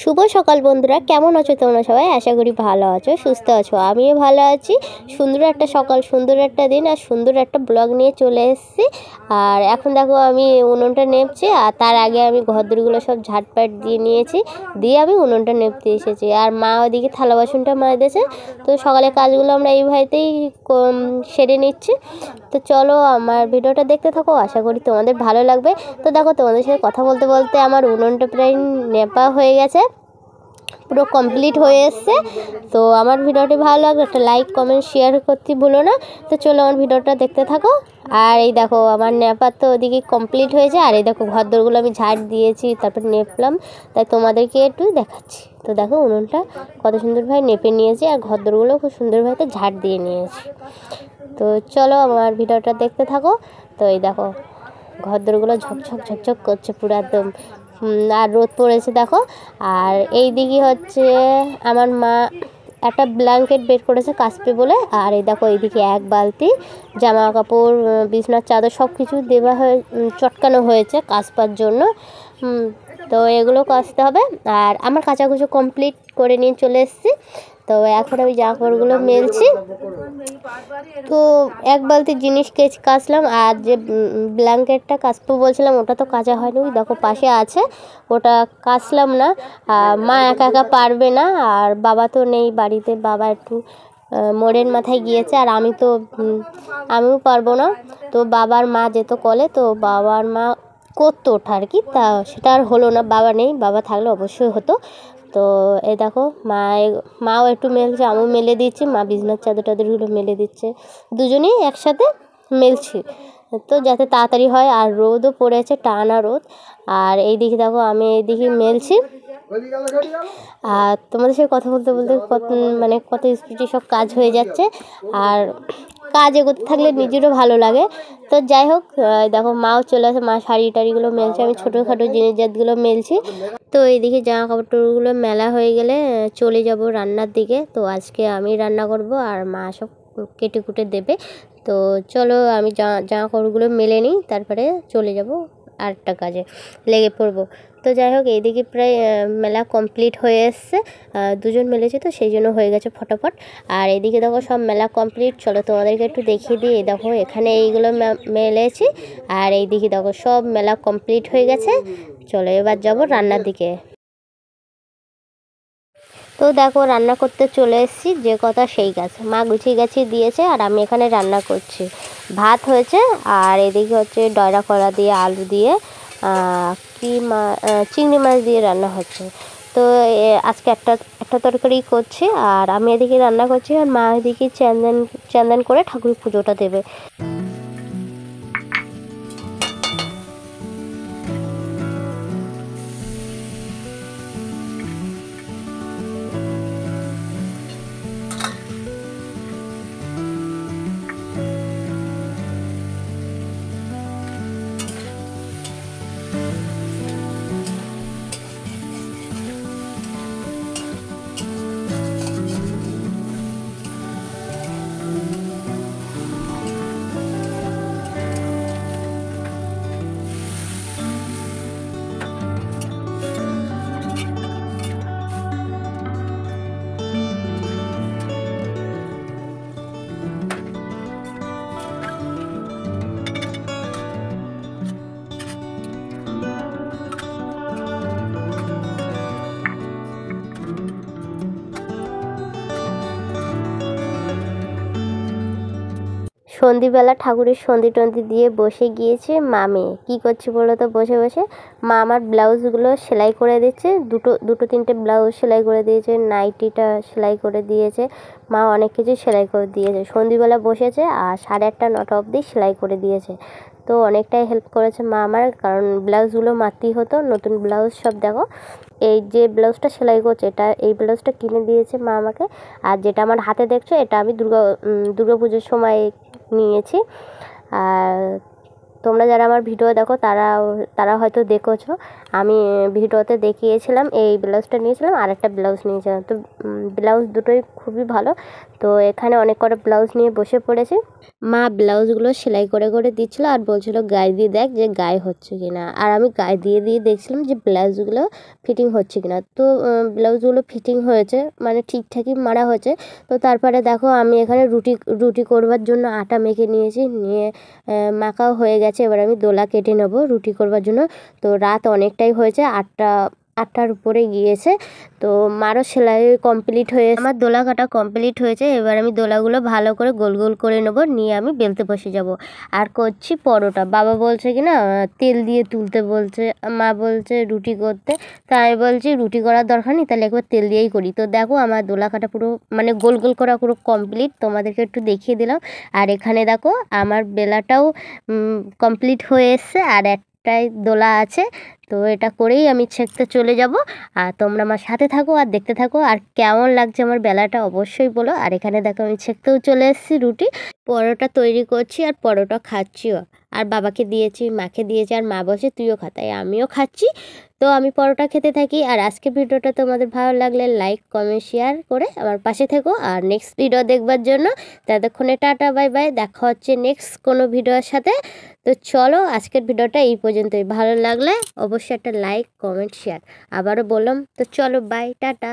শুভ সকাল বন্ধুরা, কেমন আছো তোমরা সবাই? আশা করি ভালো আছো, সুস্থ আছো। আমিও ভালো আছি। সুন্দর একটা সকাল, সুন্দর একটা দিন আর সুন্দর একটা ব্লগ নিয়ে চলে এসেছি। আর এখন দেখো আমি উনুনটা নেপছি, আর তার আগে আমি ঘরদোরগুলো সব ঝাঁটপাট দিয়ে নিয়েছি, দিয়ে আমি উনুনটা নেপতে এসেছি। আর মা ওদিকে থালা বাসনটা মাজতেছে। তো সকালের কাজগুলো আমরা এইভাবেতেই সেরে নিচ্ছি। তো চলো আমার ভিডিওটা দেখতে থাকো, আশা করি তোমাদের ভালো লাগবে। তো দেখো তোমাদের সাথে কথা বলতে বলতে আমার উনুনটা প্রায় নেপা হয়ে গেছে, পুরো কমপ্লিট হয়ে এসছে। তো আমার ভিডিওটি ভালো লাগলে একটা লাইক কমেন্ট শেয়ার করতে ভুলো না। তো চলো আমার ভিডিওটা দেখতে থাকো। আর এই দেখো আমার নেপা তো ওদিকে কমপ্লিট হয়েছে, আর এই দেখো ঘরদোরগুলো আমি ঝাড় দিয়েছি, তারপর নেপলাম, তাই তোমাদেরকে একটু দেখাচ্ছি। তো দেখো উনুনটা কত সুন্দরভাবে নেপে নিয়েছি, আর ঘরদোরগুলো খুব সুন্দরভাবে ঝাড় দিয়ে নিয়েছি। তো চলো আমার ভিডিওটা দেখতে থাকো। তো এই দেখো ঘরদোরগুলো ঝকঝক ঝকঝক করছে পুরো একদম, আর রোদ পড়েছে দেখো। আর এই দিকে হচ্ছে আমার মা একটা ব্ল্যাঙ্কেট বের করেছে কাচবে বলে। আর এই দেখো এইদিকে এক বালতি জামা কাপড়, বিছনার চাদর সব কিছু দেওয়া হয়ে চটকানো হয়েছে কাচবার জন্য। তো এগুলো কাচতে হবে। আর আমার কাচাকুচো কমপ্লিট করে নিয়ে চলে এসেছি। তো এখন আমি জামা কাপড়গুলো মেলছি। তো এক বালতি জিনিস কাচলাম, আর যে ব্ল্যাঙ্কেটটা কাচবো বলছিলাম ওটা তো কাচা হয়নি, ওই দেখো পাশে আছে, ওটা কাচলাম না। মা একা একা পারবে না, আর বাবা তো নেই বাড়িতে, বাবা একটু মোড়ের মাথায় গিয়েছে, আর আমিও পারবো না। তো বাবার মা যেত কলে, তো বাবার মা করতো ওঠা আর কি, তা সেটা আর হলো না, বাবা নেই, বাবা থাকলে অবশ্যই হতো। তো এই দেখো মাও একটু মেলছে, আমিও মেলে দিচ্ছি, মা বিছনার চাদর টাদরগুলো মেলে দিচ্ছে, দুজনেই একসাথে মেলছি, তো যাতে তাড়াতাড়ি হয়। আর রোদও পড়েছে, টানা রোদ। আর এইদিকে দেখো আমি এইদিকে মেলছি, আর তোমাদের সাথে কথা বলতে বলতে কত স্পিডে সব কাজ হয়ে যাচ্ছে। আর কাজ এগোতে থাকলে নিজেরও ভালো লাগে। তো যাই হোক, দেখো মাও চলে আসে, মা শাড়ি টাড়িগুলো মেলছে, আমি ছোটোখাটো জিনিস জাতগুলো মেলছি। তো এইদিকে জামা কাপড়গুলো মেলা হয়ে গেলে চলে যাব রান্নার দিকে। তো আজকে আমি রান্না করব, আর মা সব কেটে কুটে দেবে। তো চলো আমি জামা কাপড়গুলো মেলে নিই, তারপরে চলে যাব আরেকটা কাজে লেগে পড়বো। তো যাই হোক এইদিকে প্রায় মেলা কমপ্লিট হয়ে এসছে, দুজন মেলেছে তো সেই জন্য হয়ে গেছে ফটাফট। আর এইদিকে দেখো সব মেলা কমপ্লিট, চলো তোমাদেরকে একটু দেখিয়ে দিই। দেখো এখানে এইগুলো মেলেছি, আর এইদিকে দেখো সব মেলা কমপ্লিট হয়ে গেছে। চলো এবার যাব রান্নার দিকে। তো দেখো রান্না করতে চলে এসেছি, যে কথা সেই কাজ, মা গুছিয়ে গাছিয়ে দিয়েছে, আর আমি এখানে রান্না করছি। ভাত হয়েছে, আর এদিকে হচ্ছে ডয়রা কলা দিয়ে আলু দিয়ে চিংড়ি মাছ দিয়ে রান্না হচ্ছে। তো আজকে একটা তরকারি করছি, আর আমি এদিকে রান্না করছি, আর মা এদিকে চ্যান করে ঠাকুর পুজোটা দেবে। সন্ধিবেলা ঠাকুরের সন্ধি টন্ধি দিয়ে বসে গিয়েছে মামে। কি করছি বলো তো? বসে বসে মা আমার ব্লাউজগুলো সেলাই করে দিচ্ছে, দুটো তিনটে ব্লাউজ সেলাই করে দিয়েছে, নাইটিটা সেলাই করে দিয়েছে, মা অনেক কিছু সেলাই করে দিয়েছে। সন্ধিবেলা বসেছে, আর 8:30 9টা অবধি সেলাই করে দিয়েছে। তো অনেকটাই হেল্প করেছে মা আমার, কারণ ব্লাউজগুলো মারতেই হতো, নতুন ব্লাউজ সব। দেখো এই যে ব্লাউজটা সেলাই করছে, এই ব্লাউজটা কিনে দিয়েছে মা আমাকে। আর যেটা আমার হাতে দেখছো, এটা আমি দুর্গা পুজোর সময় নিয়েছি। আর তোমরা যারা আমার ভিডিও দেখো তারা হয়তো দেখেছো, আমি ভিডিওতে দেখিয়েছিলাম এই ব্লাউজটা নিয়েছিলাম আর একটা ব্লাউজ নিয়েছিলাম। তো ব্লাউজ দুটোই খুবই ভালো। তো এখানে অনেক কটা ব্লাউজ নিয়ে বসে পড়েছি। মা ব্লাউজগুলো সেলাই করে করে দিচ্ছিলো আর বলছিল গায়ে দিয়ে দেখ যে গায়ে হচ্ছে কি না। আর আমি গায়ে দিয়ে দিয়ে দেখছিলাম যে ব্লাউজগুলো ফিটিং হচ্ছে কি না। তো ব্লাউজগুলো ফিটিং হয়েছে, মানে ঠিকঠাকই মারা হয়েছে। তো তারপরে দেখো আমি এখানে রুটি করবার জন্য আটা মেখে নিয়েছি, নিয়ে মাখাও হয়ে গেছে। এবার আমি দোলা কেটে নেবো রুটি করবার জন্য। তো রাত অনেকটাই হয়েছে, 8টার উপরে গিয়েছে। তো মারও সেলাই কমপ্লিট হয়ে আমার দোলা কাটা কমপ্লিট হয়েছে। এবার আমি দোলাগুলো ভালো করে গোল গোল করে নেব, নিয়ে আমি বেলতে বসে যাব। আর করছি পরোটা। বাবা বলছে কি না তেল দিয়ে তুলতে বলছে, মা বলছে রুটি করতে। তা আমি বলছি রুটি করার দরকার নেই, তাহলে একবার তেল দিয়েই করি। তো দেখো আমার দোলা কাটা পুরো মানে গোল গোল করা পুরো কমপ্লিট, তোমাদেরকে একটু দেখিয়ে দিলাম। আর এখানে দেখো আমার বেলাটাও কমপ্লিট হয়ে এসছে, আর একটাই দোলা আছে। তো এটা করেই আমি ছেঁকতে চলে যাব। আর তোমরা আমার সাথে থাকো আর দেখতে থাকো। আর কেমন লাগছে আমার বেলাটা অবশ্যই বলো। আর এখানে দেখো আমি ছেঁকতেও চলে এসেছি রুটি। পরোটা তৈরি করছি আর পরোটা খাচ্ছিও। আর বাবাকে দিয়েছি, মাকে দিয়েছি, আর মা বলছে তুইও খা, তাই আমিও খাচ্ছি। তো আমি পরোটা খেতে থাকি। আর আজকের ভিডিওটা তোমাদের ভালো লাগলে লাইক কমেন্ট শেয়ার করে আমার পাশে থেকো। আর নেক্সট ভিডিও দেখবার জন্য ততক্ষণে টাটা বাই বাই। দেখা হচ্ছে নেক্সট কোনো ভিডিওর সাথে। তো চলো আজকের ভিডিওটা এই পর্যন্তই। ভালো লাগলে অবশ্যই একটা লাইক কমেন্ট শেয়ার আবারও বললাম। তো চলো বাই টাটা।